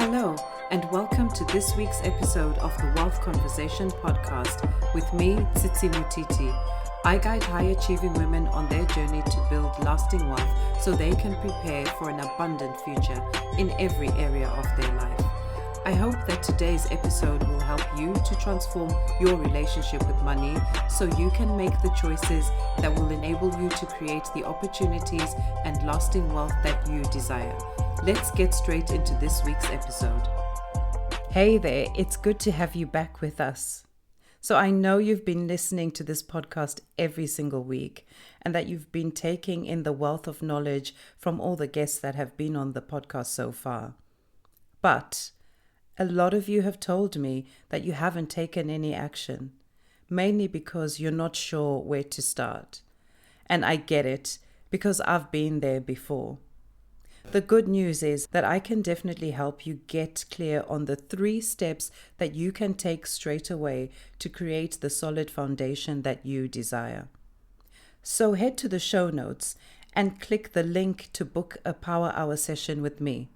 Hello, and welcome to this week's episode of the Wealth Conversation podcast with me, Tsitsi Mutiti. I guide high-achieving women on their journey to build lasting wealth so they can prepare for an abundant future in every area of their life. I hope that today's episode will help you to transform your relationship with money so you can make the choices that will enable you to create the opportunities and lasting wealth that you desire. Let's get straight into this week's episode. Hey there, it's good to have you back with us. So I know you've been listening to this podcast every single week and that you've been taking in the wealth of knowledge from all the guests that have been on the podcast so far. But a lot of you have told me that you haven't taken any action, mainly because you're not sure where to start. And I get it, because I've been there before. The good news is that I can definitely help you get clear on the 3 steps that you can take straight away to create the solid foundation that you desire. So head to the show notes and click the link to book a Power Hour session with me.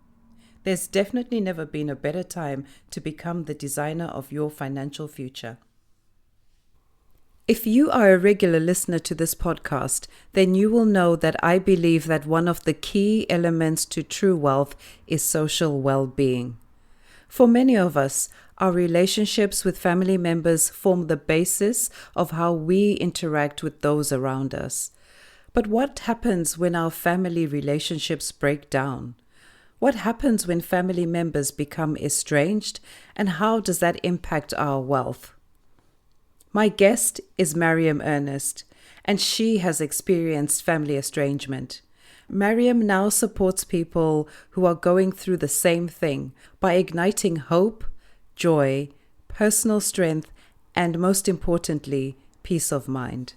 There's definitely never been a better time to become the designer of your financial future. If you are a regular listener to this podcast, then you will know that I believe that one of the key elements to true wealth is social well-being. For many of us, our relationships with family members form the basis of how we interact with those around us. But what happens when our family relationships break down? What happens when family members become estranged, and how does that impact our wealth? My guest is Mariam Ernest, and she has experienced family estrangement. Mariam now supports people who are going through the same thing by igniting hope, joy, personal strength, and most importantly, peace of mind.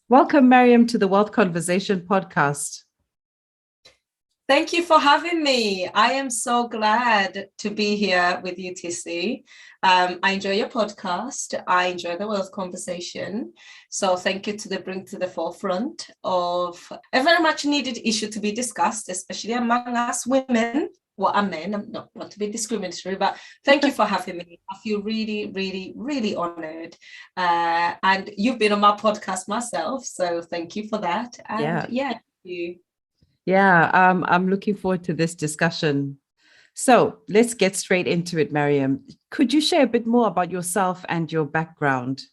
Welcome, Mariam, to the Wealth Conversation podcast. Thank you for having me. I am so glad to be here with you, TC. I enjoy your podcast. I enjoy the Wealth Conversation. So thank you to bring to the forefront of a very much needed issue to be discussed, especially among us women. Well, I'm men. I'm not want to be discriminatory, but thank you for having me. I feel really, really, really honored. And you've been on my podcast myself, so thank you for that. And thank you. Yeah, I'm looking forward to this discussion. So let's get straight into it, Mariam. Could you share a bit more about yourself and your background?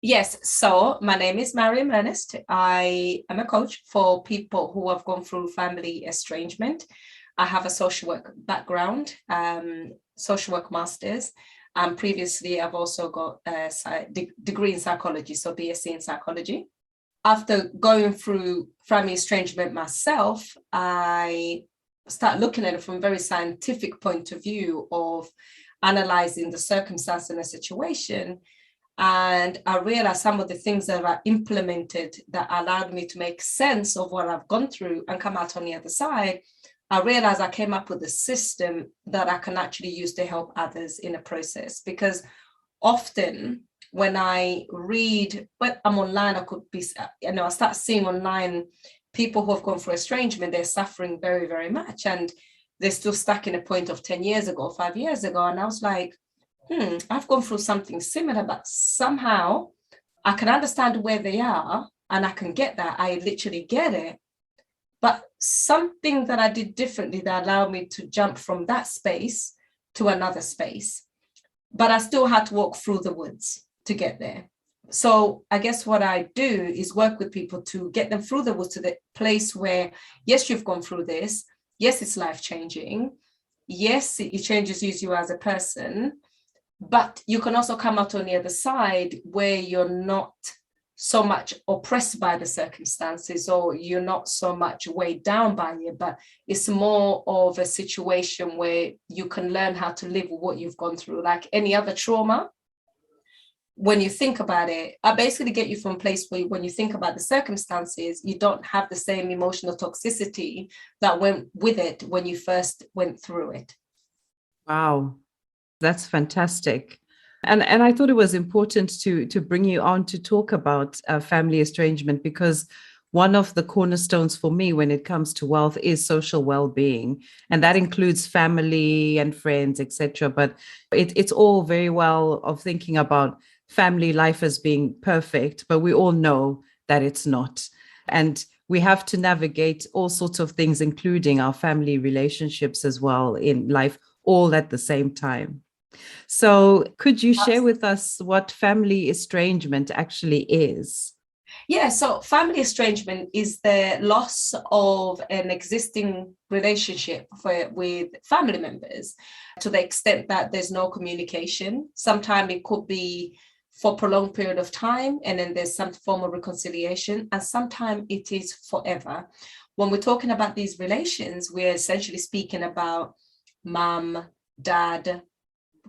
Yes, so my name is Mariam Ernest. I am a coach for people who have gone through family estrangement. I have a social work background, social work master's. And previously, I've also got a degree in psychology, so BSc in psychology. After going through family estrangement myself, I started looking at it from a very scientific point of view of analyzing the circumstance in a situation. And I realized some of the things that I implemented that allowed me to make sense of what I've gone through and come out on the other side. I realized I came up with a system that I can actually use to help others in a process, because often when I read, when I'm online, I start seeing online people who have gone through estrangement, they're suffering very, very much. And they're still stuck in a point of 10 years ago, 5 years ago. And I was like, I've gone through something similar, but somehow I can understand where they are and I can get that. I literally get it. But something that I did differently that allowed me to jump from that space to another space. But I still had to walk through the woods to get there. So I guess what I do is work with people to get them through the woods to the place where, yes, you've gone through this. Yes, it's life-changing. Yes, it changes you as a person. But you can also come out on the other side where you're not so much oppressed by the circumstances, or you're not so much weighed down by it, but it's more of a situation where you can learn how to live with what you've gone through. Like any other trauma, when you think about it, I basically get you from a place where when you think about the circumstances, you don't have the same emotional toxicity that went with it when you first went through it. Wow, that's fantastic. And I thought it was important to bring you on to talk about family estrangement, because one of the cornerstones for me when it comes to wealth is social well-being. And that includes family and friends, etc. But it's all very well of thinking about family life as being perfect, but we all know that it's not. And we have to navigate all sorts of things, including our family relationships as well in life, all at the same time. So could you share with us what family estrangement actually is? Yeah, so family estrangement is the loss of an existing relationship with family members to the extent that there's no communication. Sometimes it could be for a prolonged period of time, and then there's some form of reconciliation, and sometimes it is forever. When we're talking about these relations, we're essentially speaking about mom, dad,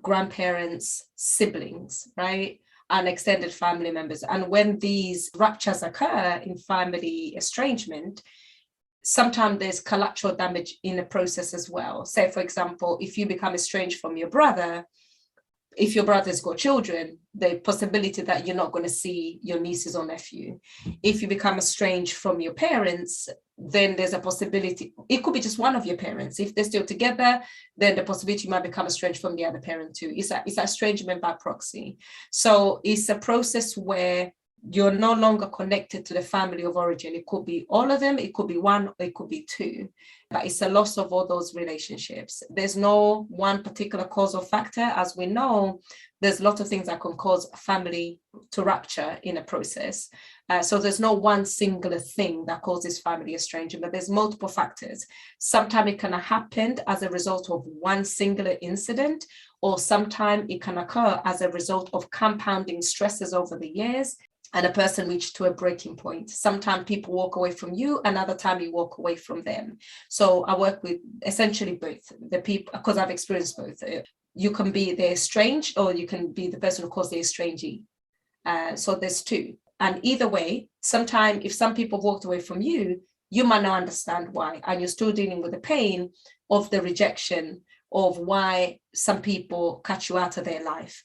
grandparents, siblings, right? And extended family members. And when these ruptures occur in family estrangement, sometimes there's collateral damage in the process as well. Say, for example, if you become estranged from your brother, if your brother's got children, the possibility that you're not going to see your nieces or nephew. If you become estranged from your parents, then there's a possibility, it could be just one of your parents. If they're still together, then the possibility you might become estranged from the other parent too. It's estrangement by proxy. So it's a process where you're no longer connected to the family of origin. It could be all of them, it could be one, or it could be two. But it's a loss of all those relationships. There's no one particular causal factor. As we know, there's a lot of things that can cause family to rupture in a process. So there's no one singular thing that causes family estrangement, but there's multiple factors. Sometimes it can have happened as a result of one singular incident, or sometimes it can occur as a result of compounding stresses over the years, and a person reached to a breaking point. Sometimes people walk away from you, another time you walk away from them. So I work with essentially both the people, because I've experienced both. You can be the estranged, or you can be the person who caused the estrangee. So there's two. And either way, sometimes if some people walked away from you, you might not understand why, and you're still dealing with the pain of the rejection of why some people cut you out of their life.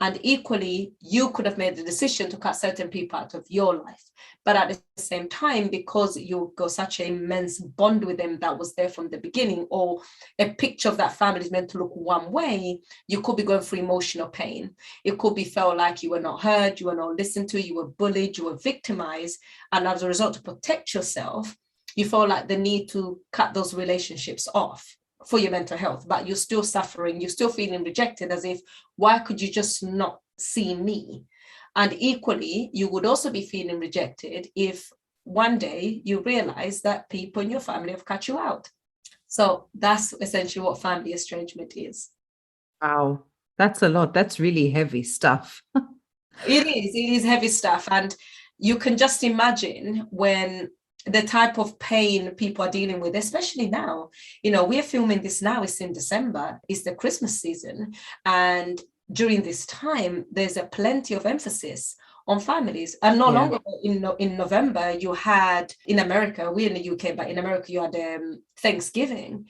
And equally, you could have made the decision to cut certain people out of your life. But at the same time, because you got such an immense bond with them that was there from the beginning, or a picture of that family is meant to look one way, you could be going through emotional pain. It could be felt like you were not heard, you were not listened to, you were bullied, you were victimized. And as a result, to protect yourself, you feel like the need to cut those relationships off for your mental health, but you're still suffering, you're still feeling rejected, as if, why could you just not see me? And equally, you would also be feeling rejected if one day you realize that people in your family have cut you out. So that's essentially what family estrangement is. Wow, that's a lot. That's really heavy stuff. It is heavy stuff. And you can just imagine when the type of pain people are dealing with, especially now. We're filming this now, it's in December, it's the Christmas season. And during this time, there's a plenty of emphasis on families. And no longer in November, you had, in America, we're in the UK, but in America, you had Thanksgiving.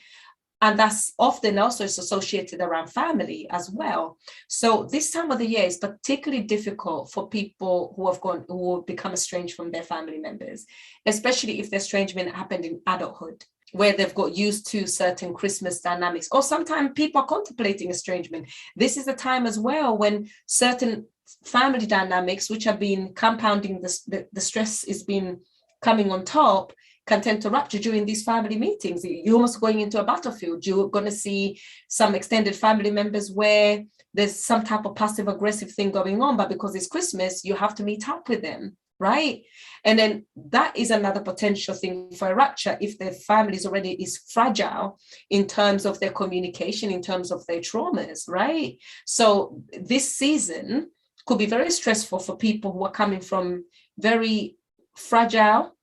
And that's often also is associated around family as well. So this time of the year is particularly difficult for people who have become estranged from their family members, especially if the estrangement happened in adulthood, where they've got used to certain Christmas dynamics, or sometimes people are contemplating estrangement. This is the time as well when certain family dynamics, which have been compounding the stress is been coming on top, can tend to rupture during these family meetings. You're almost going into a battlefield. You're going to see some extended family members where there's some type of passive aggressive thing going on, but because it's Christmas, you have to meet up with them, right? And then that is another potential thing for a rupture if the family is fragile in terms of their communication, in terms of their traumas, right? So this season could be very stressful for people who are coming from very fragile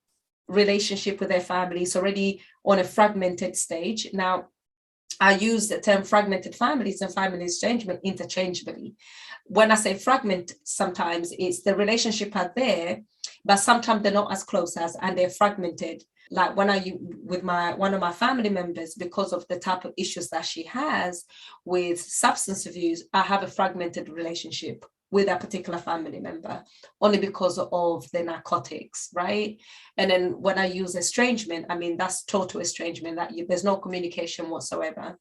relationship with their families, already on a fragmented stage. Now, I use the term fragmented families and family estrangement interchangeably. When I say fragment, sometimes it's the relationship are there, but sometimes they're not as close as, and they're fragmented. Like when with one of my family members, because of the type of issues that she has with substance abuse, I have a fragmented relationship with a particular family member only because of the narcotics, right? And then when I use estrangement, I mean, that's total estrangement, that there's no communication whatsoever.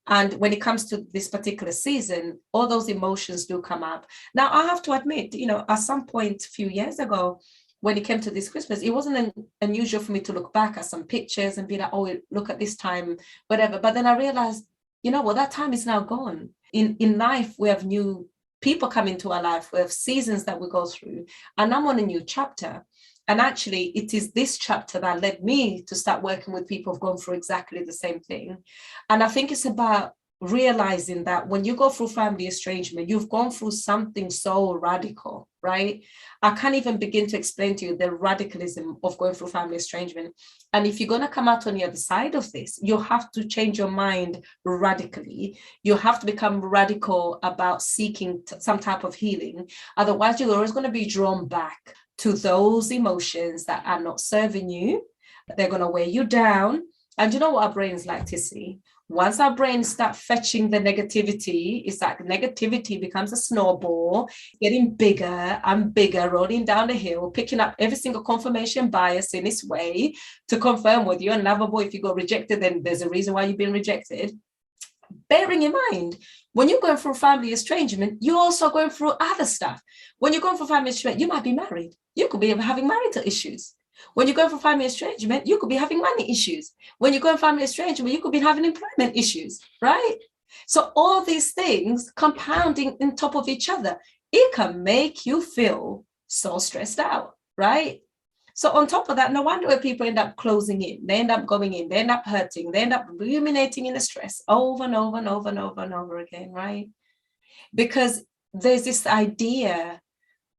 And when it comes to this particular season, all those emotions do come up. Now, I have to admit, at some point a few years ago, when it came to this Christmas, it wasn't unusual for me to look back at some pictures and be like, oh, look at this time, whatever. But then I realized, that time is now gone. In life, we have new people come into our life, we have seasons that we go through, and I'm on a new chapter. And actually, it is this chapter that led me to start working with people who've gone through exactly the same thing. And I think it's about realizing that when you go through family estrangement, you've gone through something so radical, right? I can't even begin to explain to you the radicalism of going through family estrangement. And if you're going to come out on the other side of this, you have to change your mind radically. You have to become radical about seeking some type of healing. Otherwise, you're always going to be drawn back to those emotions that are not serving you. They're going to weigh you down. And you know what our brains like to see? Once our brains start fetching the negativity, it's like negativity becomes a snowball, getting bigger and bigger, rolling down the hill, picking up every single confirmation bias in its way to confirm whether you're unlovable. If you got rejected, then there's a reason why you've been rejected. Bearing in mind, when you're going through family estrangement, you're also going through other stuff. When you're going for family estrangement, you might be married. You could be having marital issues. When you're going for family estrangement, you could be having money issues. When you're going for family estrangement, you could be having employment issues, right? So all these things compounding on top of each other, it can make you feel so stressed out, right? So on top of that, no wonder where people end up closing in, they end up going in, they end up hurting, they end up ruminating in the stress over and over and over and over and over again, right? Because there's this idea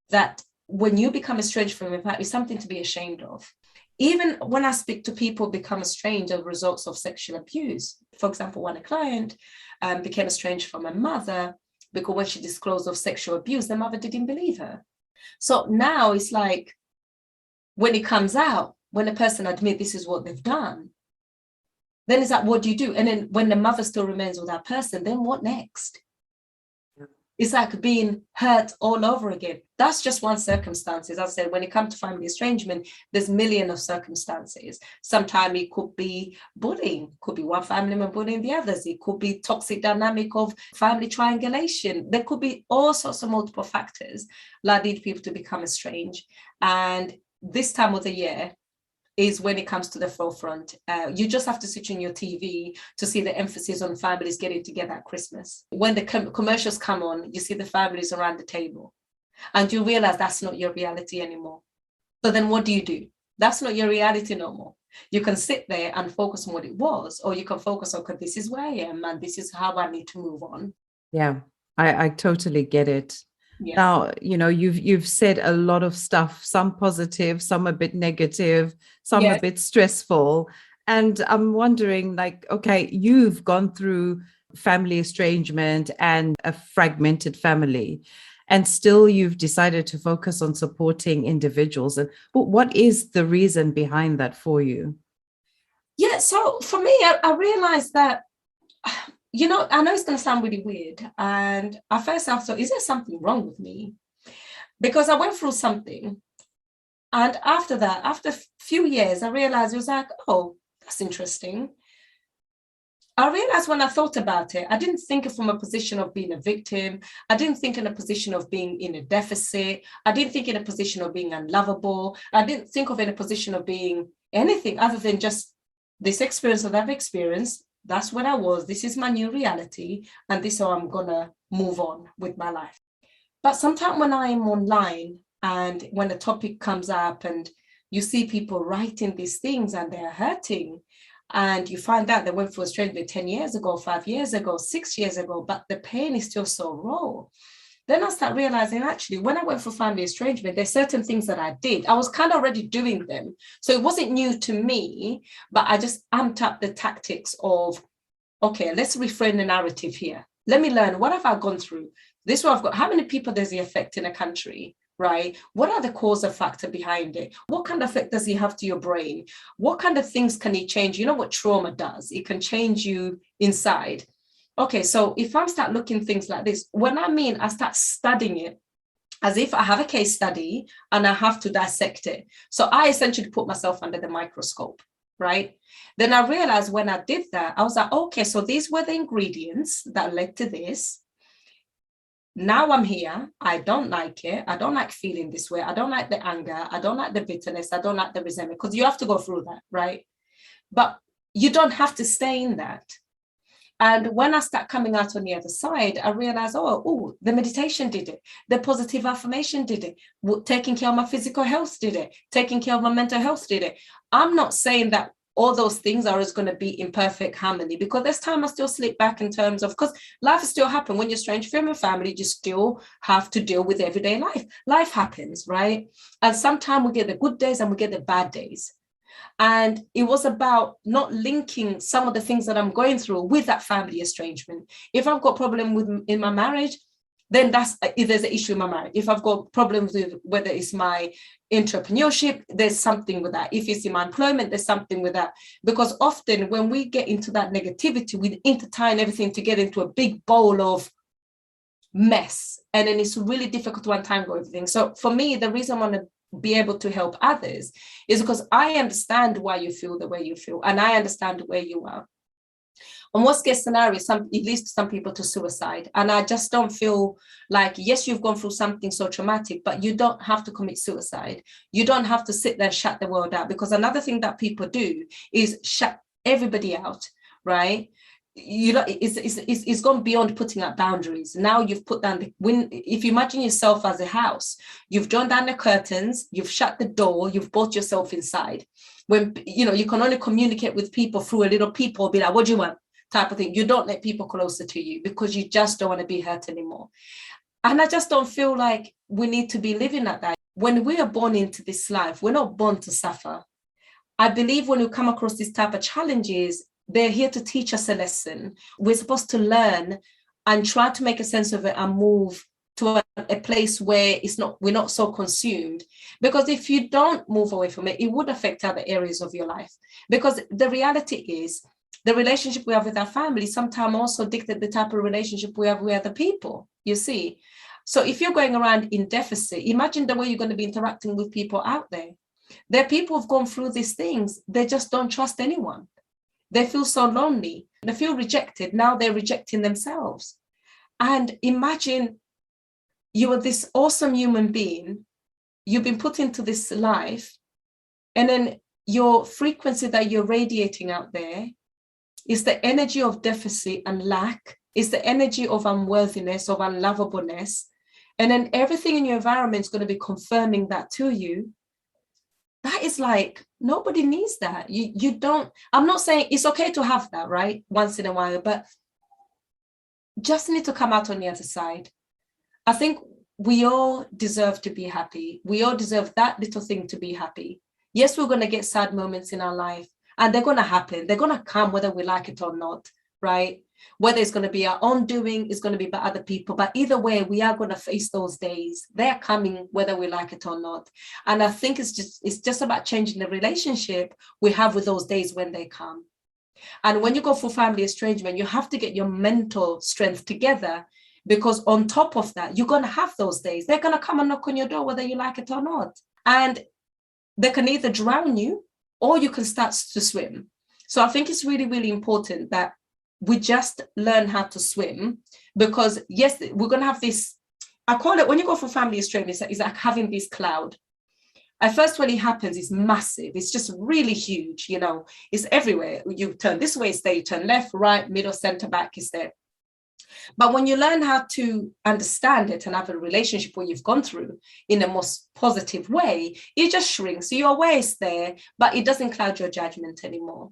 that when you become estranged from your partner, it's something to be ashamed of. Even when I speak to people become estranged as results of sexual abuse. For example, when a client became estranged from a mother because when she disclosed of sexual abuse, the mother didn't believe her. So now it's like, when it comes out, when a person admits this is what they've done, then it's like, what do you do? And then when the mother still remains with that person, then what next? It's like being hurt all over again. That's just one circumstance. As I said, when it comes to family estrangement, there's millions of circumstances. Sometimes it could be bullying, could be one family member bullying the others. It could be toxic dynamic of family triangulation. There could be all sorts of multiple factors that lead people to become estranged. And this time of the year is when it comes to the forefront. You just have to switch on your TV to see the emphasis on families getting together at Christmas. When the commercials come on, you see the families around the table and you realize that's not your reality anymore. So then what do? That's not your reality no more. You can sit there and focus on what it was, or you can focus on, okay, this is where I am and this is how I need to move on. Yeah, I totally get it. Yeah. Now, you've said a lot of stuff, some positive, some a bit negative, some a bit stressful. And I'm wondering, like, okay, you've gone through family estrangement and a fragmented family, and still you've decided to focus on supporting individuals. And what is the reason behind that for you? Yeah, so for me, I realized that, I know it's going to sound really weird. And at first I thought, is there something wrong with me? Because I went through something. And after that, after a few years, I realized it was like, oh, that's interesting. I realized when I thought about it, I didn't think it from a position of being a victim. I didn't think in a position of being in a deficit. I didn't think in a position of being unlovable. I didn't think of in a position of being anything other than just this experience that I've experienced. That's what I was. This is my new reality. And this is how I'm going to move on with my life. But sometimes when I'm online and when a topic comes up and you see people writing these things and they're hurting, and you find out they went through estrangement 10 years ago, 5 years ago, 6 years ago, but the pain is still so raw. Then I start realizing, actually, when I went for family estrangement, there's certain things that I did. I was kind of already doing them. So it wasn't new to me, but I just amped up the tactics of, okay, let's reframe the narrative here. Let me learn, what have I gone through? This is what I've got. How many people does it affect in a country, right? What are the causal factor behind it? What kind of effect does he have to your brain? What kind of things can he change? You know what trauma does? It can change you inside. Okay, so if I start looking things like this, when I start studying it, as if I have a case study and I have to dissect it. So I essentially put myself under the microscope, right? Then I realized when I did that, I was like, okay, so these were the ingredients that led to this. Now I'm here. I don't like it. I don't like feeling this way. I don't like the anger. I don't like the bitterness. I don't like the resentment, because you have to go through that, right? But you don't have to stay in that. And when I start coming out on the other side, I realized, the meditation did it. The positive affirmation did it. Taking care of my physical health did it. Taking care of my mental health did it. I'm not saying that all those things are going to be in perfect harmony, because there's time I still slip back in terms of, because life still happens when you're estranged from your family. You still have to deal with everyday life. Life happens, right? And sometimes we get the good days and we get the bad days. And it was about not linking some of the things that I'm going through with that family estrangement. If I've got problem in my marriage, then if there's an issue in my marriage. If I've got problems with whether it's my entrepreneurship, there's something with that. If it's in my employment, there's something with that. Because often when we get into that negativity, we intertwine everything to get into a big bowl of mess. And then it's really difficult to untangle everything. So for me, the reason I want to be able to help others is because I understand why you feel the way you feel, and I understand where you are. On worst case scenario, it leads to some people to suicide. And I just don't feel like, yes, you've gone through something so traumatic, but you don't have to commit suicide. You don't have to sit there and shut the world out, because another thing that people do is shut everybody out, right? It's gone beyond putting up boundaries. Now you've put down if you imagine yourself as a house, you've drawn down the curtains, you've shut the door, you've brought yourself inside. When you can only communicate with people through a little peephole, be like, what do you want? Type of thing. You don't let people closer to you because you just don't want to be hurt anymore. And I just don't feel like we need to be living like that. When we are born into this life, we're not born to suffer. I believe when we come across this type of challenges, they're here to teach us a lesson. We're supposed to learn and try to make a sense of it and move to a place where we're not so consumed. Because if you don't move away from it, it would affect other areas of your life. Because the reality is, the relationship we have with our family sometimes also dictate the type of relationship we have with other people, you see. So if you're going around in deficit, imagine the way you're going to be interacting with people out there. There are people who've gone through these things. They just don't trust anyone. They feel so lonely. They feel rejected. Now they're rejecting themselves. And imagine you are this awesome human being. You've been put into this life. And then your frequency that you're radiating out there is the energy of deficit and lack. Is the energy of unworthiness, of unlovableness. And then everything in your environment is going to be confirming that to you. That is like, nobody needs that. You don't, I'm not saying it's okay to have that, right? Once in a while, but just need to come out on the other side. I think we all deserve to be happy. We all deserve that little thing to be happy. Yes, we're going to get sad moments in our life, and they're going to happen. They're going to come whether we like it or not, right? Whether it's going to be our own doing, it's going to be by other people. But either way, we are going to face those days. They're coming whether we like it or not. And I think it's just about changing the relationship we have with those days when they come. And when you go for family estrangement, you have to get your mental strength together, because on top of that, you're going to have those days. They're going to come and knock on your door whether you like it or not. And they can either drown you or you can start to swim. So I think it's really, really important that we just learn how to swim, because yes, we're going to have this, I call it, when you go for family estrangement, it's like having this cloud. At first, when it happens, it's massive. It's just really huge, it's everywhere. You turn this way, it's there. You turn left, right, middle, center, back, is there. But when you learn how to understand it and have a relationship where you've gone through in a most positive way, it just shrinks. So you're aware it's there, but it doesn't cloud your judgment anymore.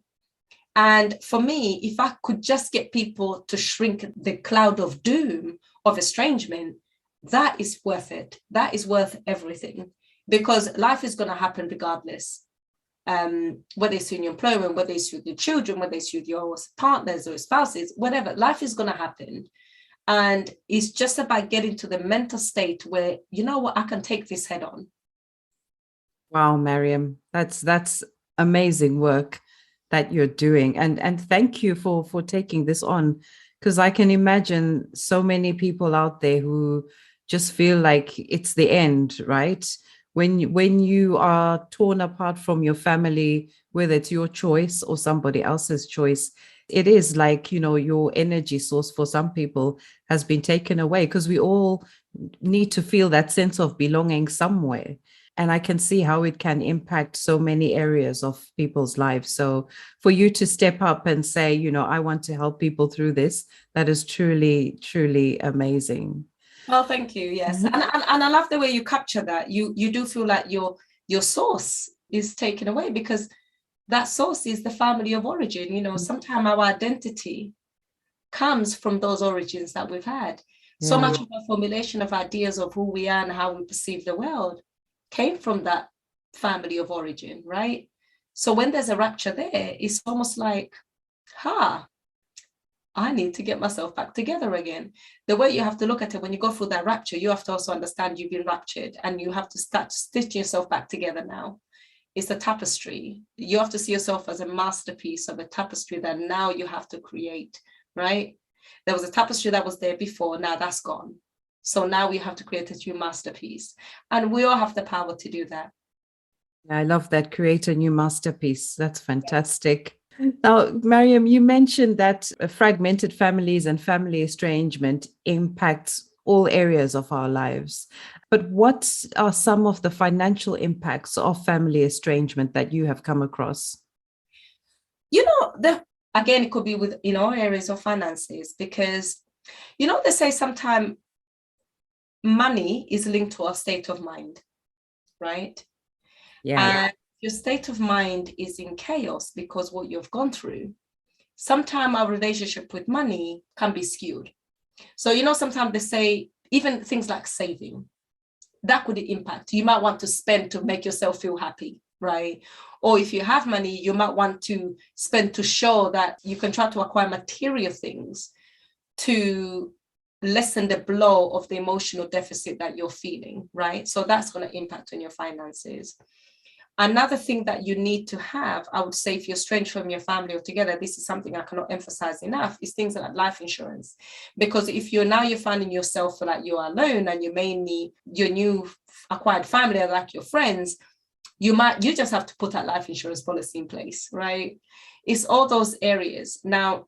And for me, if I could just get people to shrink the cloud of doom of estrangement, that is worth it. That is worth everything, because life is going to happen regardless. Whether it's in your employment, whether it's with your children, whether it's with your partners or spouses, whatever, life is going to happen. And it's just about getting to the mental state where, you know what, I can take this head on. Wow, Mariam, that's amazing work that you're doing. And thank you for taking this on, because I can imagine so many people out there who just feel like it's the end, right? When you are torn apart from your family, whether it's your choice or somebody else's choice, it is like, your energy source for some people has been taken away, because we all need to feel that sense of belonging somewhere. And I can see how it can impact so many areas of people's lives. So for you to step up and say, I want to help people through this, that is truly, truly amazing. Oh, thank you. Yes. And I love the way you capture that. You do feel like your source is taken away, because that source is the family of origin. Sometimes our identity comes from those origins that we've had. So much of our formulation of ideas of who we are and how we perceive the world came from that family of origin, right? So when there's a rupture there, it's almost like, I need to get myself back together again. The way you have to look at it, when you go through that rupture, you have to also understand you've been ruptured and you have to start stitching yourself back together now. It's a tapestry. You have to see yourself as a masterpiece of a tapestry that now you have to create, right? There was a tapestry that was there before, now that's gone. So now we have to create a new masterpiece. And we all have the power to do that. I love that. Create a new masterpiece. That's fantastic. Now, Mariam, you mentioned that fragmented families and family estrangement impacts all areas of our lives. But what are some of the financial impacts of family estrangement that you have come across? Again, it could be with areas of finances, because they say sometimes money is linked to our state of mind, right? Yeah. And your state of mind is in chaos because what you've gone through. Sometimes our relationship with money can be skewed. So, sometimes they say even things like saving, that could impact. You might want to spend to make yourself feel happy, right? Or if you have money, you might want to spend to show that you can try to acquire material things to lessen the blow of the emotional deficit that you're feeling, right? So that's going to impact on your finances. Another thing that you need to have, I would say, if you're estranged from your family altogether, this is something I cannot emphasize enough, is things like life insurance. Because if you're finding yourself like you're alone and you mainly your new acquired family are like your friends, you just have to put that life insurance policy in place, right? It's all those areas. Now,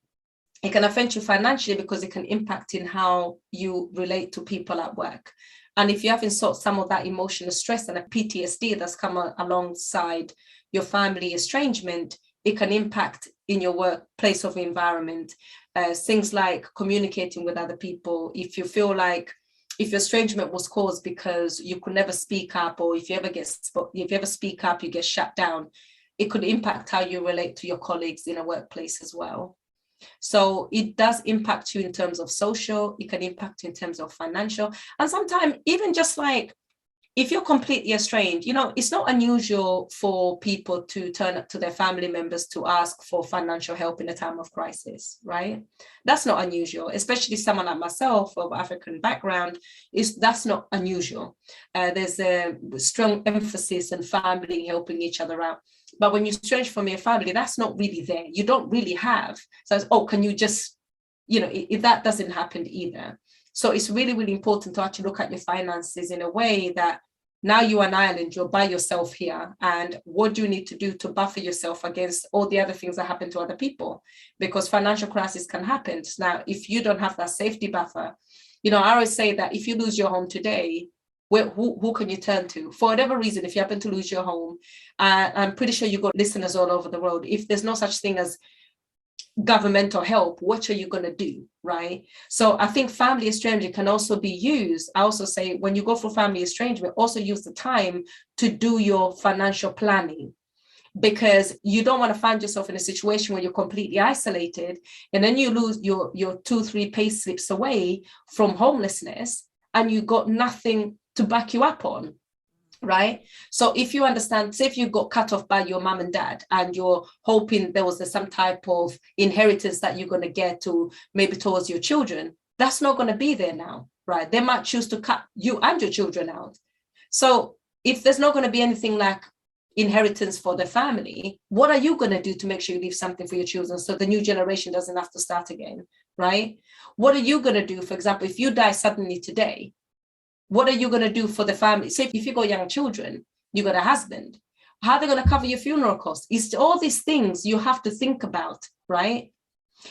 it can affect you financially because it can impact in how you relate to people at work. And if you haven't sought some of that emotional stress and a PTSD that's come alongside your family estrangement, it can impact in your workplace of environment. Things like communicating with other people. If you feel like if your estrangement was caused because you could never speak up, or if you ever speak up, you get shut down, it could impact how you relate to your colleagues in a workplace as well. So it does impact you in terms of social, it can impact you in terms of financial, and sometimes even just like if you're completely estranged, it's not unusual for people to turn up to their family members to ask for financial help in a time of crisis, right? That's not unusual, especially someone like myself of African background. That's not unusual. There's a strong emphasis on family helping each other out. But when you're estranged from your family, that's not really there. You don't really have. So, can you just, if that doesn't happen either. So it's really, really important to actually look at your finances in a way that now you're an island, you're by yourself here. And what do you need to do to buffer yourself against all the other things that happen to other people? Because financial crisis can happen. Now, if you don't have that safety buffer, I always say that if you lose your home today, who can you turn to? For whatever reason, if you happen to lose your home, I'm pretty sure you've got listeners all over the world. If there's no such thing as governmental help, what are you going to do, right? So I think family estrangement can also be used. I also say when you go for family estrangement, also use the time to do your financial planning, because you don't want to find yourself in a situation where you're completely isolated and then you lose your 2-3 pay slips away from homelessness and you got nothing to back you up on. Right. So if you understand, say if you got cut off by your mom and dad and you're hoping there was some type of inheritance that you're going to get to maybe towards your children, that's not going to be there now. Right. They might choose to cut you and your children out. So if there's not going to be anything like inheritance for the family, what are you going to do to make sure you leave something for your children so the new generation doesn't have to start again? Right. What are you going to do? For example, if you die suddenly today, What are you going to do for the family? So if you got young children, you got a husband, how are they going to cover your funeral costs? It's all these things you have to think about, right?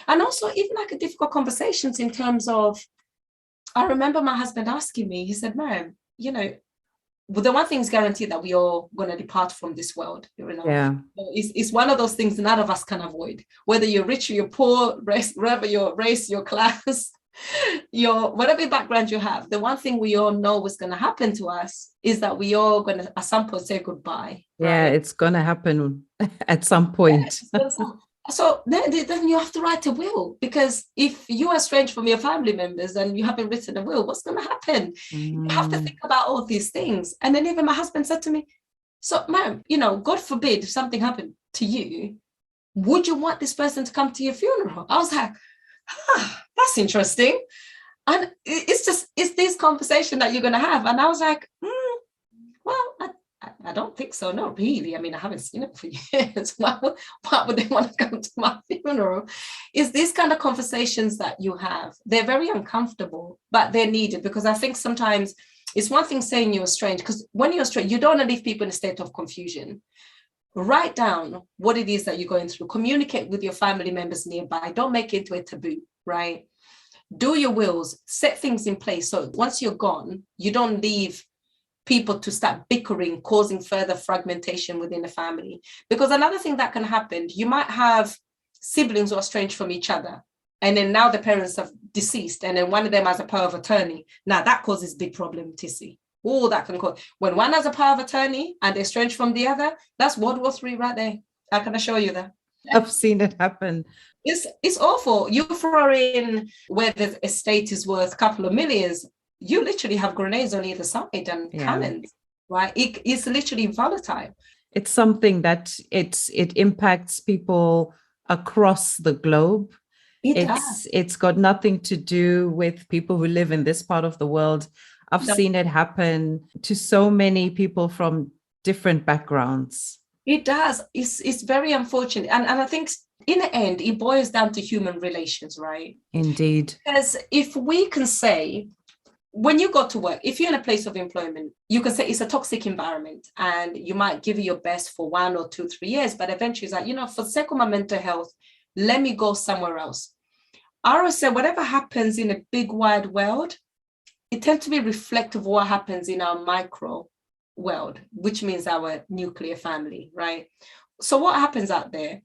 And also even like a difficult conversations in terms of, I remember my husband asking me, he said, "Ma'am, you know, well, the one thing is guaranteed that we all going to depart from this world. You know, Yeah. It's one of those things none of us can avoid. Whether you're rich or you're poor, wherever your race, your class, your whatever background you have, the one thing we all know is going to happen to us is that we all going to at some point say goodbye. Yeah, right? it's going to happen at some point. So then you have to write a will, because if you are estranged from your family members and you haven't written a will, what's going to happen? You have to think about all these things. And then even my husband said to me, "So, ma'am, you know, God forbid if something happened to you, would you want this person to come to your funeral?" I was like, that's interesting. And it's this conversation that you're going to have. And I was like, well, I don't think so. No, really. I mean, I haven't seen it for years. Why would they want to come to my funeral? It's these kind of conversations that you have. They're very uncomfortable, but they're needed, because I think sometimes it's one thing saying you're estranged, because when you're estranged, you don't want to leave people in a state of confusion. Write down what it is that you're going through. Communicate with your family members nearby. Don't make it into a taboo, right? Do your wills, set things in place. So once you're gone, you don't leave people to start bickering, causing further fragmentation within the family. Because another thing that can happen, you might have siblings who are estranged from each other, and then now the parents are deceased, and then one of them has a power of attorney. Now that causes big problem, Tissy. Oh, that can cause, when one has a power of attorney and they're estranged from the other, that's World War III right there. I can assure you that. I've seen it happen. It's awful. You throw in where the estate is worth a couple of millions, you literally have grenades on either side and cannons, right? It's literally volatile. It's something that it impacts people across the globe. It's got nothing to do with people who live in this part of the world. I've seen it happen to so many people from different backgrounds. It does. It's very unfortunate. And I think in the end, it boils down to human relations, right? Indeed. Because if we can say, when you go to work, if you're in a place of employment, you can say it's a toxic environment, and you might give your best for 1 or 2, 3 years, but eventually it's like, you know, for the sake of my mental health, let me go somewhere else. I always say whatever happens in a big wide world, it tends to be reflective of what happens in our micro world, which means our nuclear family, right? So what happens out there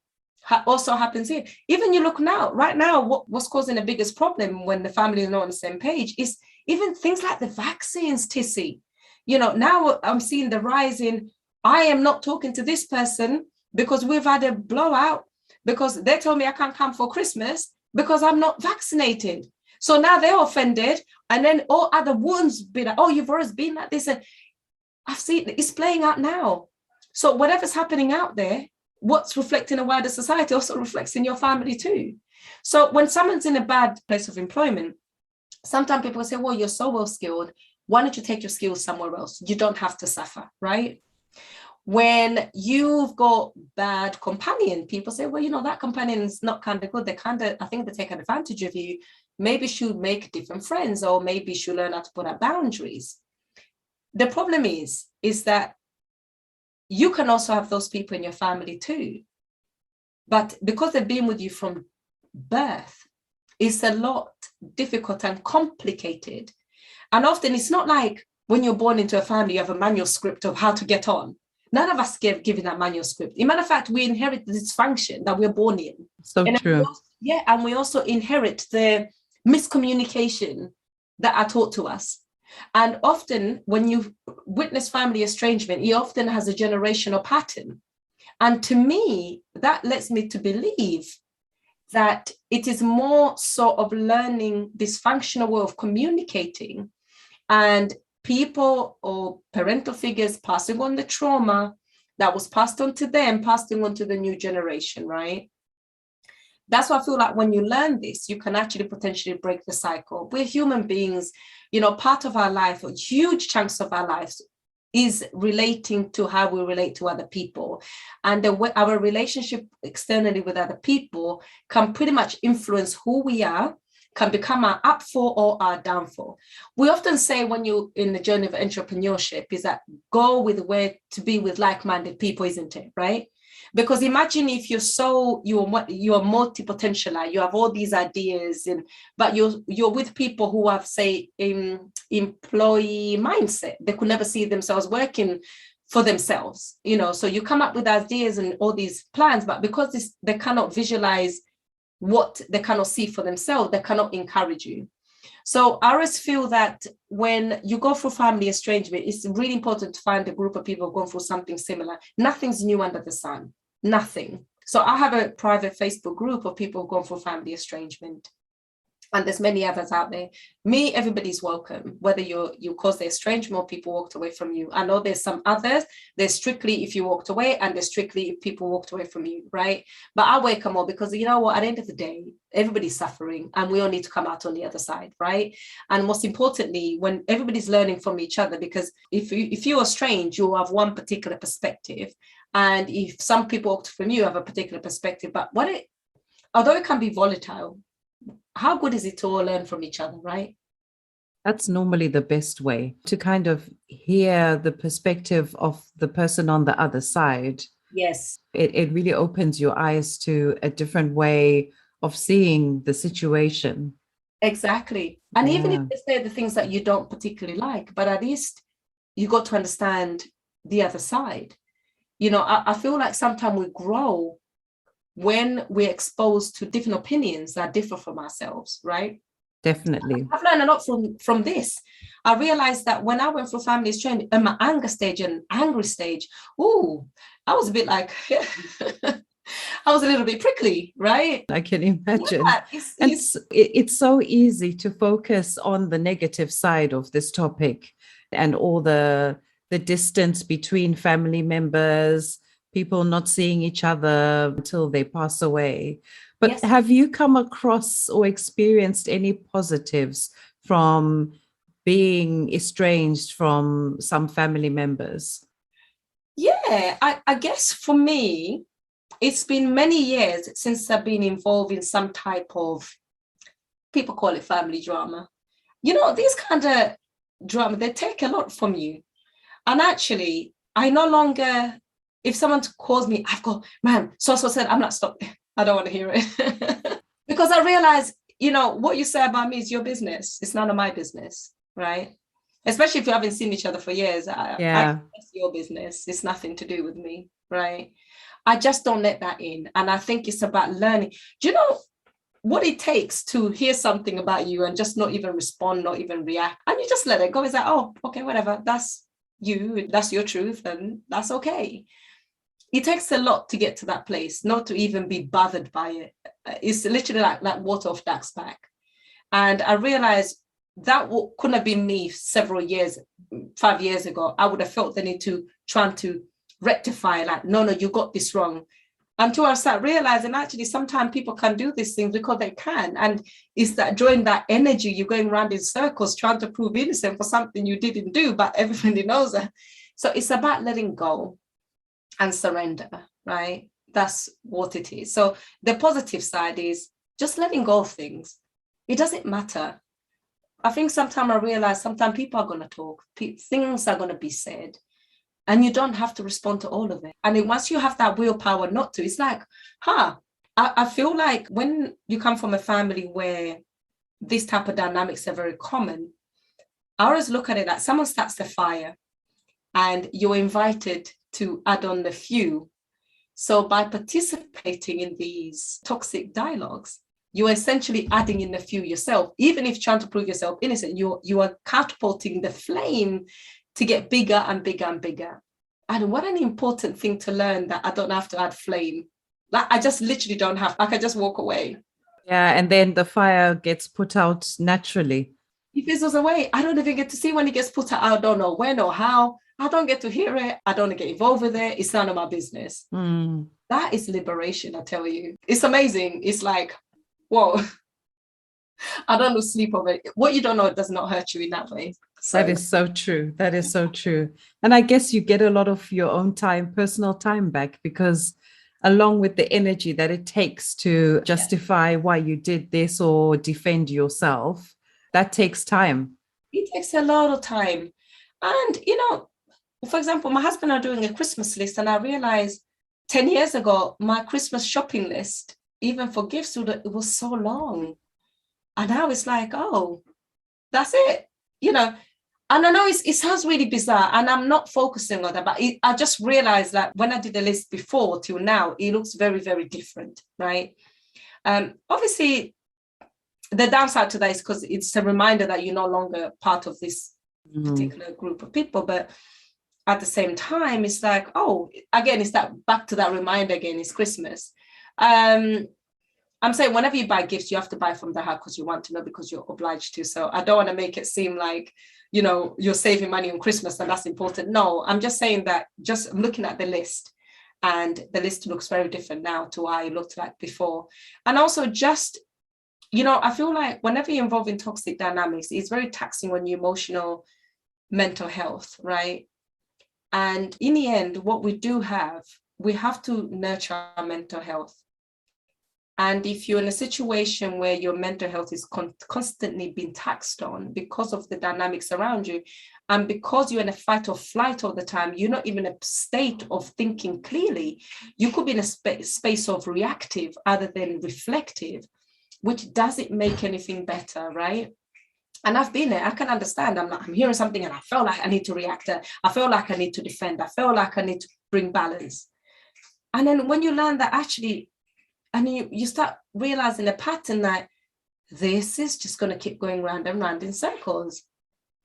also happens here. Even you look now, right now, what's causing the biggest problem when the family is not on the same page is even things like the vaccines, Tissy. You know, now I'm seeing the rise in, I am not talking to this person because we've had a blowout, because they told me I can't come for Christmas because I'm not vaccinated. So now they're offended, and then all other wounds be like, oh, you've always been like this. And I've seen it's playing out now. So whatever's happening out there, what's reflecting in a wider society also reflects in your family too. So when someone's in a bad place of employment, sometimes people say, well, you're so well skilled, why don't you take your skills somewhere else? You don't have to suffer, right? When you've got bad companion, people say, well, you know, that companion is not kind of good. I think they take advantage of you. Maybe she'll make different friends, or maybe she'll learn how to put up boundaries. The problem is that you can also have those people in your family too. But because they've been with you from birth, it's a lot difficult and complicated. And often it's not like when you're born into a family, you have a manuscript of how to get on. None of us get given that manuscript. In matter of fact, we inherit the dysfunction that we're born in. So true. And we also inherit the miscommunication that are taught to us. And often when you witness family estrangement, it often has a generational pattern. And to me, that lets me to believe that it is more sort of learning this functional way of communicating, and people or parental figures passing on the trauma that was passed on to them, passing on to the new generation, right? That's why I feel like when you learn this, you can actually potentially break the cycle. We're human beings, you know, part of our life, or huge chunks of our lives, is relating to how we relate to other people. And our relationship externally with other people can pretty much influence who we are, can become our up for or our downfall. We often say when you're in the journey of entrepreneurship is that go with where to be with like-minded people, isn't it? Right? Because imagine if you're multi-potential, you have all these ideas, but you're with people who have, say, employee mindset. They could never see themselves working for themselves, so you come up with ideas and all these plans, but because they cannot visualize what they cannot see for themselves, they cannot encourage you. So I always feel that when you go through family estrangement, it's really important to find a group of people going through something similar. Nothing's new under the sun, nothing. So I have a private Facebook group of people going through family estrangement. And there's many others out there. Everybody's welcome, whether you cause the estrangement or people walked away from you. I know there's some others, there's strictly if you walked away, and there's strictly if people walked away from you, right? But I welcome all, because you know what, at the end of the day, everybody's suffering and we all need to come out on the other side, right? And most importantly, when everybody's learning from each other, because if you are strange, you have one particular perspective. And if some people walked from you have a particular perspective, but although it can be volatile, how good is it to all learn from each other, right? That's normally the best way to kind of hear the perspective of the person on the other side. Yes. It really opens your eyes to a different way of seeing the situation. Exactly. And even if they say the things that you don't particularly like, but at least you got to understand the other side. I feel like sometimes we grow when we're exposed to different opinions that differ from ourselves, right? Definitely. I've learned a lot from this. I realized that when I went through family estrangement, in my anger stage and angry stage, I was a bit like, I was a little bit prickly, right? I can imagine. Yeah, it's so easy to focus on the negative side of this topic and all the distance between family members, people not seeing each other until they pass away. But yes. Have you come across or experienced any positives from being estranged from some family members? Yeah, I guess for me, it's been many years since I've been involved in some type of, people call it family drama. These kind of drama, they take a lot from you. And actually, I no longer, if someone calls me, I've got, man, so said, I'm not stopping. I don't want to hear it. Because I realize, what you say about me is your business. It's none of my business, right? Especially if you haven't seen each other for years. It's your business. It's nothing to do with me, right? I just don't let that in. And I think it's about learning. Do you know what it takes to hear something about you and just not even respond, not even react? And you just let it go. It's like, oh, okay, whatever. That's you. That's your truth. And that's okay. It takes a lot to get to that place, not to even be bothered by it. It's literally like water off duck's back. And I realized that couldn't have been me 5 years ago. I would have felt the need to try to rectify, like, no, you got this wrong. Until I start realizing actually sometimes people can do these things because they can. And it's that during that energy, you're going around in circles trying to prove innocent for something you didn't do, but everybody knows that. So it's about letting go and surrender, right? That's what it is. So the positive side is just letting go of things. It doesn't matter. I think sometimes I realize sometimes people are going to talk, things are going to be said, and you don't have to respond to all of it. And then once you have that willpower not to, it's like, I feel like when you come from a family where this type of dynamics are very common, I always look at it like someone starts the fire and you're invited to add on the fuel. So by participating in these toxic dialogues, you're essentially adding in the fuel yourself. Even if trying to prove yourself innocent, you are catapulting the flame to get bigger and bigger and bigger. And what an important thing to learn, that I don't have to add flame. Like I just literally don't have, I can just walk away. Yeah, and then the fire gets put out naturally. It fizzles away. I don't even get to see when it gets put out. I don't know when or how. I don't get to hear it. I don't get involved with it. It's none of my business. That is liberation, I tell you. It's amazing. It's like, whoa. I don't lose sleep over it. What you don't know does not hurt you in that way. So. That is so true. That is so true. And I guess you get a lot of your own time, personal time back, because along with the energy that it takes to justify why you did this or defend yourself, that takes time. It takes a lot of time. And, for example, my husband and I are doing a Christmas list, and I realized 10 years ago, my Christmas shopping list, even for gifts, it was so long. And now it's like, oh, that's it. And I know it sounds really bizarre, and I'm not focusing on that, but I just realized that when I did the list before till now, it looks very, very different, right? Obviously, the downside to that is because it's a reminder that you're no longer part of this particular group of people. But at the same time, it's like, oh, again, it's that back to that reminder again, it's Christmas. I'm saying whenever you buy gifts, you have to buy from the heart because you want to know, because you're obliged to. So I don't want to make it seem like, you're saving money on Christmas and that's important. No, I'm just saying that just looking at the list, and the list looks very different now to how it looked like before. And also just, I feel like whenever you're involved in toxic dynamics, it's very taxing on your emotional, mental health, right? And in the end, what we have to nurture our mental health. And if you're in a situation where your mental health is constantly being taxed on because of the dynamics around you, and because you're in a fight or flight all the time, you're not even in a state of thinking clearly. You could be in a space of reactive other than reflective, which doesn't make anything better, right? And I've been there. I can understand. I'm hearing something and I feel like I need to react. I feel like I need to defend. I feel like I need to bring balance. And then when you learn that actually, and you start realizing a pattern that this is just going to keep going round and round in circles.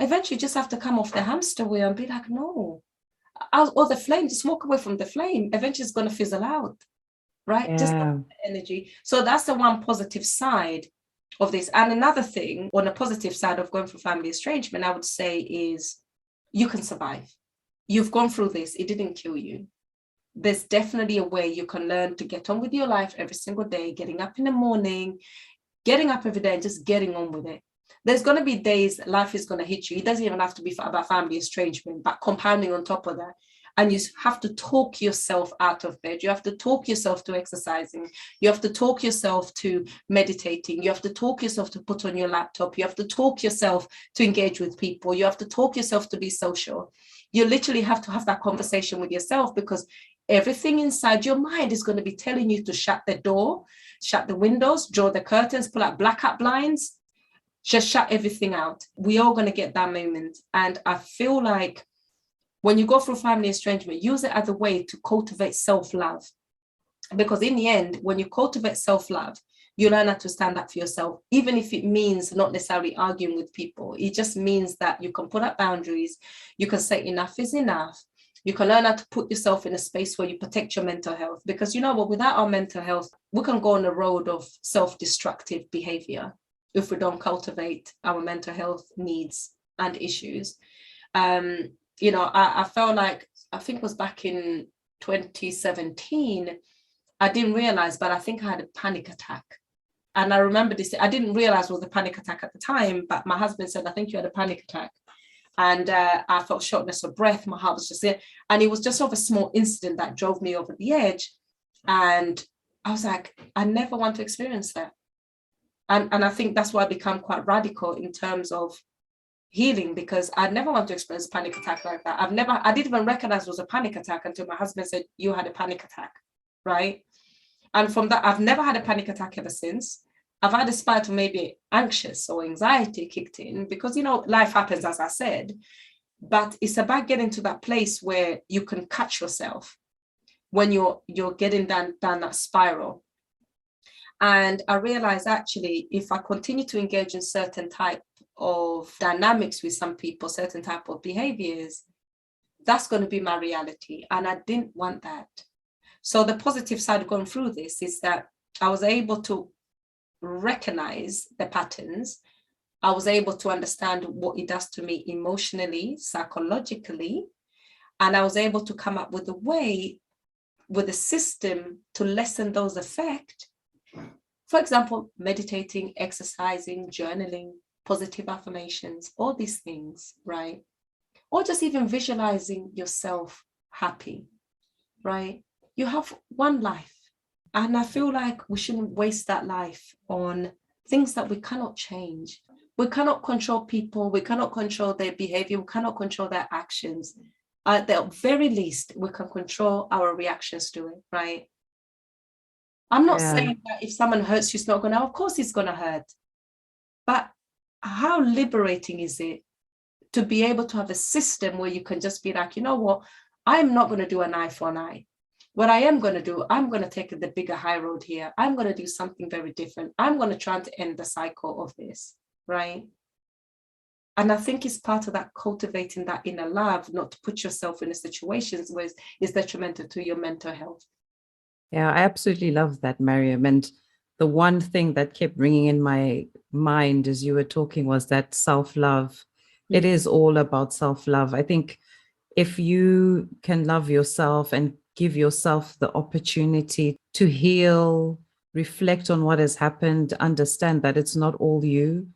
Eventually, you just have to come off the hamster wheel and be like, no. Or the flame, just walk away from the flame. Eventually, it's going to fizzle out, right? Yeah. Just energy. So that's the one positive side of this. And another thing, on a positive side of going through family estrangement, I would say is you can survive. You've gone through this. It didn't kill you. There's definitely a way you can learn to get on with your life every single day, getting up in the morning, getting up every day and just getting on with it. There's going to be days life is going to hit you. It doesn't even have to be about family estrangement, but compounding on top of that. And you have to talk yourself out of bed. You have to talk yourself to exercising. You have to talk yourself to meditating. You have to talk yourself to put on your laptop. You have to talk yourself to engage with people. You have to talk yourself to be social. You literally have to have that conversation with yourself, because everything inside your mind is going to be telling you to shut the door, shut the windows, draw the curtains, pull out blackout blinds, just shut everything out. We're all going to get that moment. And I feel like when you go through family estrangement, use it as a way to cultivate self-love. Because in the end, when you cultivate self-love, you learn how to stand up for yourself, even if it means not necessarily arguing with people. It just means that you can put up boundaries. You can say enough is enough. You can learn how to put yourself in a space where you protect your mental health. Because you know what, without our mental health, we can go on a road of self-destructive behavior if we don't cultivate our mental health needs and issues. I felt like, I think it was back in 2017, I didn't realize, but I think I had a panic attack. And I remember this, I didn't realize it was a panic attack at the time, but my husband said, I think you had a panic attack. And I felt shortness of breath. My heart was just there. And it was just sort of a small incident that drove me over the edge. And I was like, I never want to experience that. And I think that's why I become quite radical in terms of healing, because I never want to experience a panic attack like that. I didn't even recognize it was a panic attack until my husband said, you had a panic attack, right? And from that, I've never had a panic attack ever since. I've had a spite of maybe anxious or anxiety kicked in because, life happens, as I said, but it's about getting to that place where you can catch yourself when you're getting down that spiral. And I realized actually, if I continue to engage in certain type of dynamics with some people, certain type of behaviors, that's going to be my reality. And I didn't want that. So the positive side of going through this is that I was able to recognize the patterns. I was able to understand what it does to me emotionally, psychologically, and I was able to come up with a way, with a system to lessen those effects. For example, meditating, exercising, journaling, positive affirmations, all these things, right? Or just even visualizing yourself happy, right? you have one life. And I feel like we shouldn't waste that life on things that we cannot change. We cannot control people. We cannot control their behavior. We cannot control their actions. At the very least, we can control our reactions to it, right? I'm not saying that if someone hurts you, it's not going to, of course it's going to hurt. But how liberating is it to be able to have a system where you can just be like, you know what, I'm not going to do an eye for an eye. What I am going to do, I'm going to take the bigger high road here. I'm going to do something very different. I'm going to try to end the cycle of this, right? And I think it's part of that cultivating that inner love, not to put yourself in a situations where it's detrimental to your mental health. Yeah, I absolutely love that, Mariam. And the one thing that kept ringing in my mind as you were talking was that self-love. It is all about self-love. I think if you can love yourself and give yourself the opportunity to heal, reflect on what has happened, understand that it's not all you,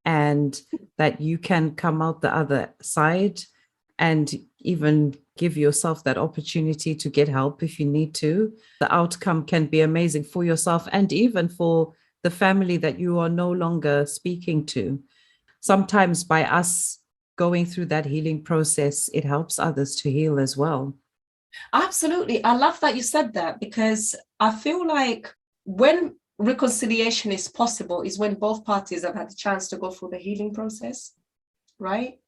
and that you can come out the other side, and even give yourself that opportunity to get help if you need to, the outcome can be amazing for yourself and even for the family that you are no longer speaking to. Sometimes by us going through that healing process, it helps others to heal as well. Absolutely. I love that you said that, because I feel like when reconciliation is possible is when both parties have had the chance to go through the healing process, right?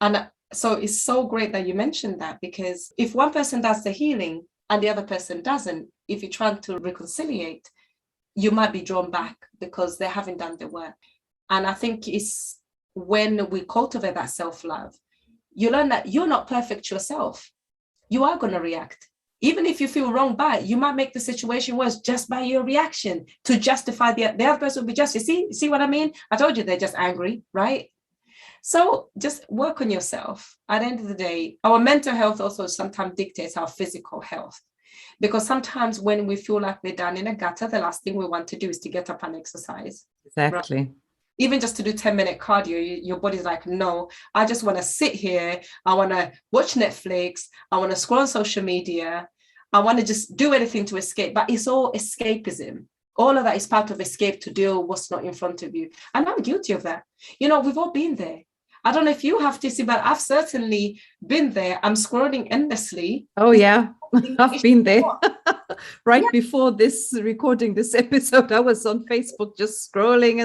And so it's so great that you mentioned that, because if one person does the healing and the other person doesn't, if you're trying to reconciliate, you might be drawn back because they haven't done the work. And I think it's when we cultivate that self-love, you learn that you're not perfect yourself. You are going to react. Even if you feel wrong by it, you might make the situation worse just by your reaction to justify the other person will be just, you see what I mean? I told you they're just angry, right? So just work on yourself. At the end of the day, our mental health also sometimes dictates our physical health. Because sometimes when we feel like we're down in a gutter, the last thing we want to do is to get up and exercise. Exactly. Right? Even just to do 10-minute cardio, your body's like, no, I just want to sit here. I want to watch Netflix. I want to scroll on social media. I want to just do anything to escape. But it's all escapism. All of that is part of escape to deal with what's not in front of you. And I'm guilty of that. You know, we've all been there. I don't know if you have to see, but I've certainly been there. I'm scrolling endlessly. Oh, yeah, I've been there. Before this recording, this episode, I was on Facebook just scrolling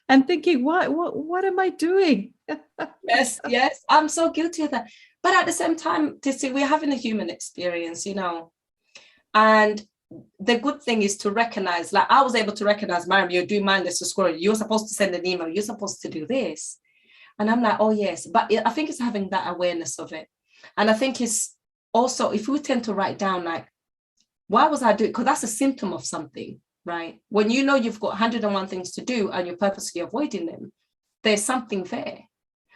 and thinking, what am I doing? Yes, I'm so guilty of that. But at the same time, we're having a human experience, you know. And the good thing is to recognize, like I was able to recognize, Mariam, you're doing mindless scrolling. You're supposed to send an email. You're supposed to do this. And I'm like, oh, yes. But I think it's having that awareness of it. And I think it's also, if we tend to write down, like, why was I doing? Because that's a symptom of something, right? When you know you've got 101 things to do and you're purposely avoiding them, there's something there.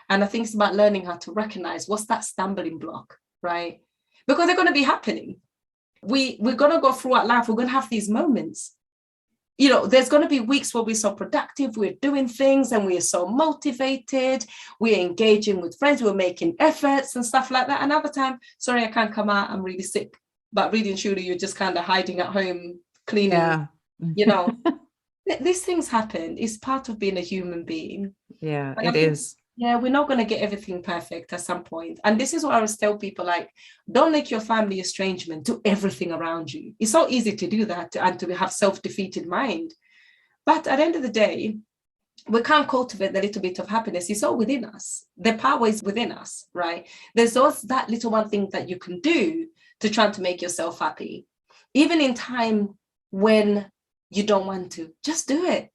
And I think it's about learning how to recognize what's that stumbling block, right? Because they're going to be happening. We're going to go throughout life. We're going to have these moments. You know, there's going to be weeks where we're so productive, we're doing things and we're so motivated, we're engaging with friends, we're making efforts and stuff like that. Another time, sorry, I can't come out, I'm really sick. But really and truly, you're just kind of hiding at home, cleaning, yeah. You know. These things happen. It's part of being a human being. Yeah, it is. Yeah, we're not going to get everything perfect at some point. And this is what I always tell people, like, don't make your family estrangement do everything around you. It's so easy to do that and to have self-defeated mind. But at the end of the day, we can't cultivate the little bit of happiness. It's all within us. The power is within us, right? There's always that little one thing that you can do to try to make yourself happy. Even in time when you don't want to, just do it.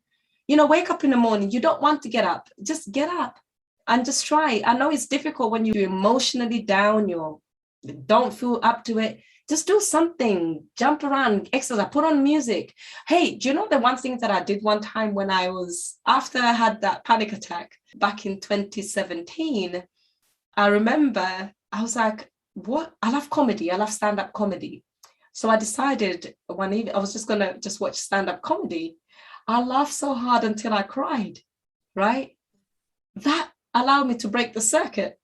You know, wake up in the morning, you don't want to get up, just get up. And just try. I know it's difficult when you're emotionally down, you don't feel up to it. Just do something, jump around, exercise, put on music. Hey, do you know the one thing that I did one time when after I had that panic attack back in 2017, I remember I was like, what? I love comedy. I love stand-up comedy. So I decided one evening, I was just going to just watch stand-up comedy. I laughed so hard until I cried, right? That allowed me to break the circuit.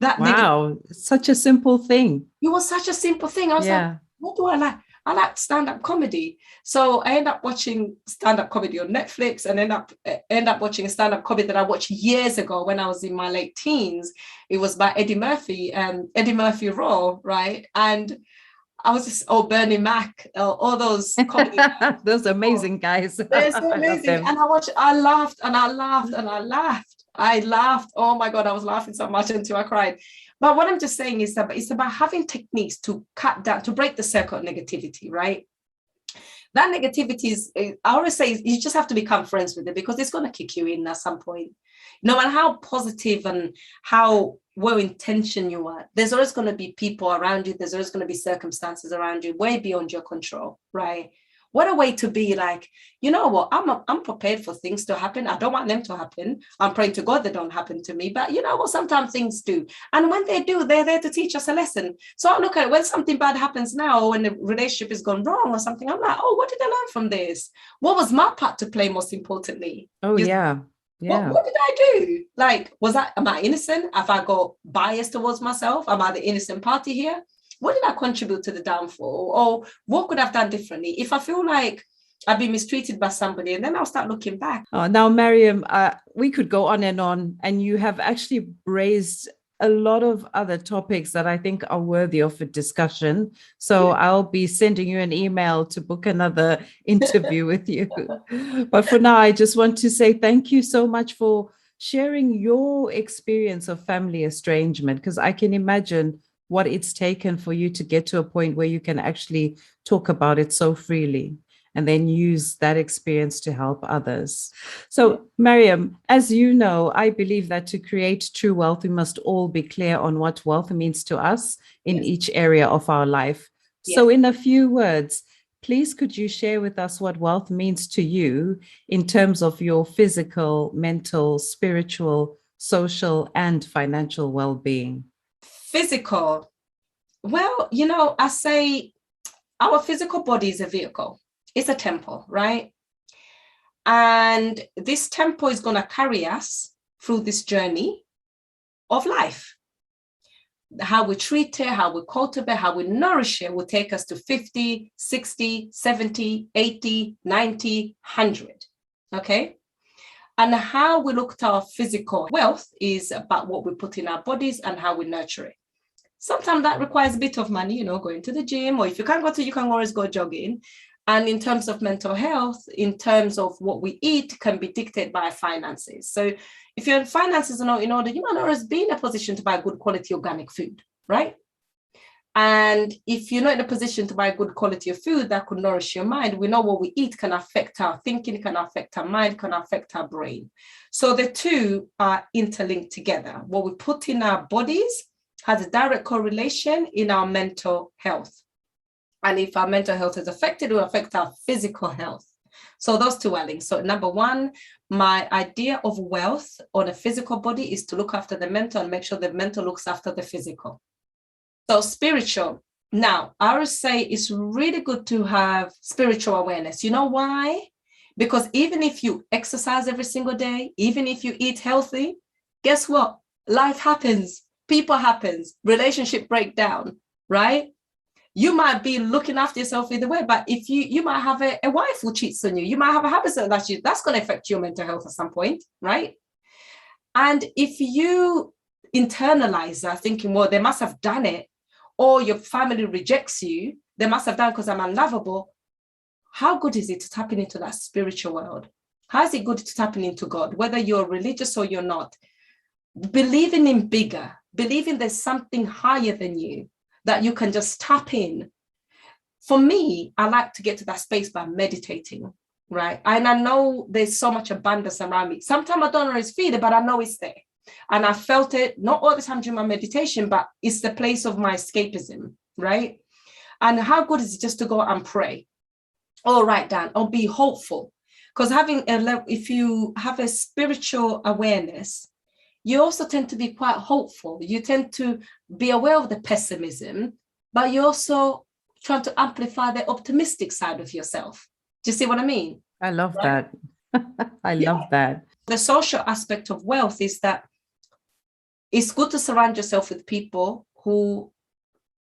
Wow, such a simple thing. It was such a simple thing. I was like, what do I like? I like stand-up comedy. So I end up watching stand-up comedy on Netflix and end up watching a stand-up comedy that I watched years ago when I was in my late teens. It was by Eddie Murphy Raw, right? And I was just, Bernie Mac, all those comedy those amazing guys. they're so I love amazing. them. And I laughed and I laughed and I laughed. I laughed. Oh my God, I was laughing so much until I cried. But what I'm just saying is that it's about having techniques to cut down, to break the circle of negativity, right? That negativity is, I always say, you just have to become friends with it because it's going to kick you in at some point. No matter how positive and how well-intentioned you are, there's always going to be people around you. There's always going to be circumstances around you way beyond your control, right? What a way to be like, you know what, I'm prepared for things to happen. I don't want them to happen. I'm praying to God they don't happen to me. But you know what, sometimes things do. And when they do, they're there to teach us a lesson. So I look at it, when something bad happens now, or when the relationship has gone wrong or something, I'm like, oh, what did I learn from this? What was my part to play most importantly? Oh, yeah. What did I do? Like, am I innocent? Have I got bias towards myself? Am I the innocent party here? What did I contribute to the downfall? Or what could I have done differently? If I feel like I've been mistreated by somebody, and then I'll start looking back. Now, Mariam, we could go on, and you have actually raised a lot of other topics that I think are worthy of a discussion. So I'll be sending you an email to book another interview with you. But for now, I just want to say thank you so much for sharing your experience of family estrangement, because I can imagine what it's taken for you to get to a point where you can actually talk about it so freely and then use that experience to help others. So, Mariam, as you know, I believe that to create true wealth, we must all be clear on what wealth means to us in each area of our life. So in a few words, please could you share with us what wealth means to you in terms of your physical, mental, spiritual, social, and financial well-being? Physical. Well, I say our physical body is a vehicle. It's a temple, right? And this temple is going to carry us through this journey of life. How we treat it, how we cultivate, how we nourish it will take us to 50, 60, 70, 80, 90, 100. Okay? And how we look at our physical wealth is about what we put in our bodies and how we nurture it. Sometimes that requires a bit of money, going to the gym, or if you can't go to, you can always go jogging. And in terms of mental health, in terms of what we eat, can be dictated by finances. So if your finances are not in order, you might not always be in a position to buy good quality organic food, right? And if you're not in a position to buy good quality of food that could nourish your mind, we know what we eat can affect our thinking, can affect our mind, can affect our brain. So the two are interlinked together. What we put in our bodies has a direct correlation in our mental health. And if our mental health is affected, it will affect our physical health. So those two are linked. So number one, my idea of wealth on a physical body is to look after the mental and make sure the mental looks after the physical. So spiritual. Now, I would say it's really good to have spiritual awareness. You know why? Because even if you exercise every single day, even if you eat healthy, guess what? Life happens. People happens. Relationship break down, right? You might be looking after yourself either way, but if you might have a wife who cheats on you, you might have a habit that's going to affect your mental health at some point, right? And if you internalize that thinking, well, they must have done it, or your family rejects you, they must have done because I'm unlovable. How good is it to tap into that spiritual world? How is it good to tap into God, whether you're religious or you're not? Believing in bigger, believing there's something higher than you that you can just tap in. For me, I like to get to that space by meditating, right? And I know there's so much abundance around me. Sometimes I don't always feel it, but I know it's there. And I felt it, not all the time during my meditation, but it's the place of my escapism, right? And how good is it just to go and pray, or write down, or be hopeful? Because if you have a spiritual awareness, you also tend to be quite hopeful. You tend to be aware of the pessimism, but you also try to amplify the optimistic side of yourself. Do you see what I mean? I love that. I love that. The social aspect of wealth is that it's good to surround yourself with people who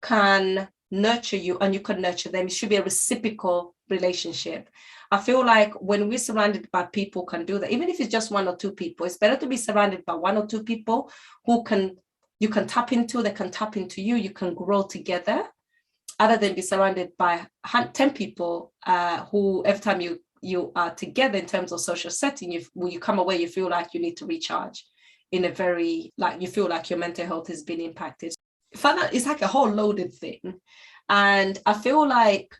can nurture you and you can nurture them. It should be a reciprocal relationship. I feel like when we're surrounded by people who can do that, even if it's just one or two people, it's better to be surrounded by one or two people who you can tap into, they can tap into you, you can grow together, other than be surrounded by 10 people who every time you are together in terms of social setting, when you come away, you feel like you need to recharge in a very, like you feel like your mental health has been impacted. It's like a whole loaded thing. And I feel like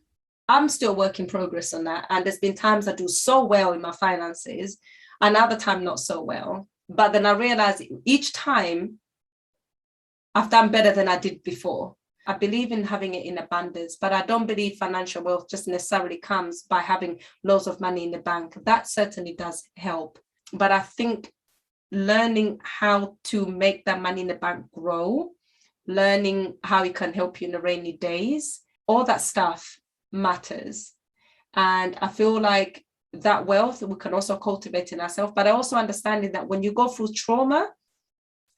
I'm still work in progress on that. And there's been times I do so well in my finances, another time not so well. But then I realized each time I've done better than I did before. I believe in having it in abundance, but I don't believe financial wealth just necessarily comes by having loads of money in the bank. That certainly does help. But I think learning how to make that money in the bank grow, learning how it can help you in the rainy days, all that stuff matters. And I feel like that wealth we can also cultivate in ourselves, but also understanding that when you go through trauma,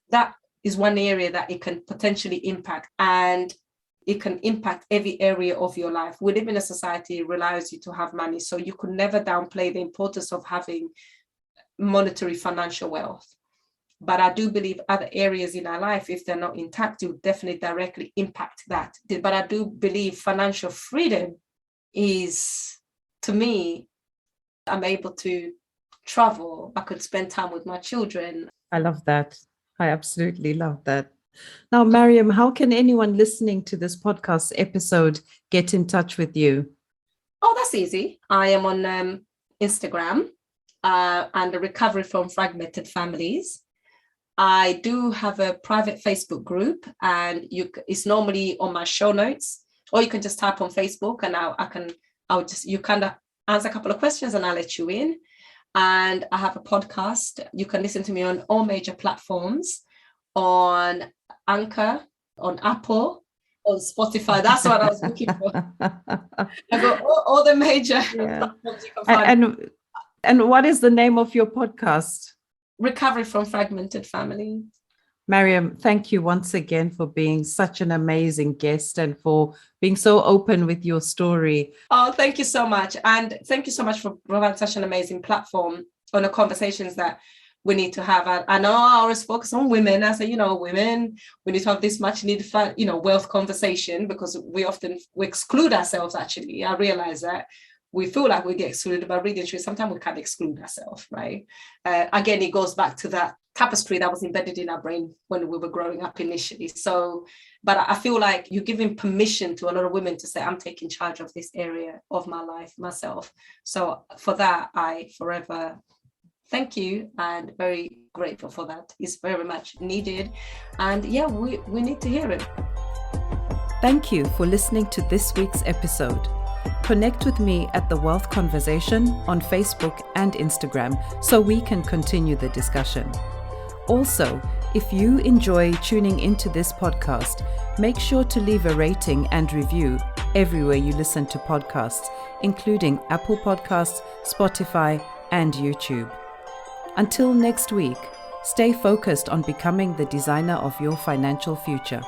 that is one area that it can potentially impact, and it can impact every area of your life. We live in a society that relies you to have money, so you could never downplay the importance of having monetary financial wealth. But I do believe other areas in our life, if they're not intact, it will definitely directly impact that. But I do believe financial freedom is, to me, I'm able to travel. I could spend time with my children. I love that. I absolutely love that. Now, Mariam, how can anyone listening to this podcast episode get in touch with you? Oh, that's easy. I am on Instagram and the Recovery from Fragmented Families. I do have a private Facebook group, and it's normally on my show notes, or you can just type on Facebook and you kind of answer a couple of questions and I'll let you in. And I have a podcast. You can listen to me on all major platforms, on Anchor, on Apple, on Spotify. That's what I was looking for. I got all the major platforms you can find. And what is the name of your podcast? Recovery from Fragmented Family. Mariam, thank you once again for being such an amazing guest and for being so open with your story. Oh, thank you so much. And thank you so much for providing such an amazing platform on the conversations that we need to have. I know I always focus on women. I say, women, we need to have this much needed, wealth conversation, because we exclude ourselves, actually. I realize that. We feel like we get excluded, but really, sometimes we can't exclude ourselves, right? Again, it goes back to that tapestry that was embedded in our brain when we were growing up initially. So, but I feel like you're giving permission to a lot of women to say, I'm taking charge of this area of my life myself. So for that, I forever thank you and very grateful for that. It's very much needed. And yeah, we need to hear it. Thank you for listening to this week's episode. Connect with me at The Wealth Conversation on Facebook and Instagram so we can continue the discussion. Also, if you enjoy tuning into this podcast, make sure to leave a rating and review everywhere you listen to podcasts, including Apple Podcasts, Spotify, and YouTube. Until next week, stay focused on becoming the designer of your financial future.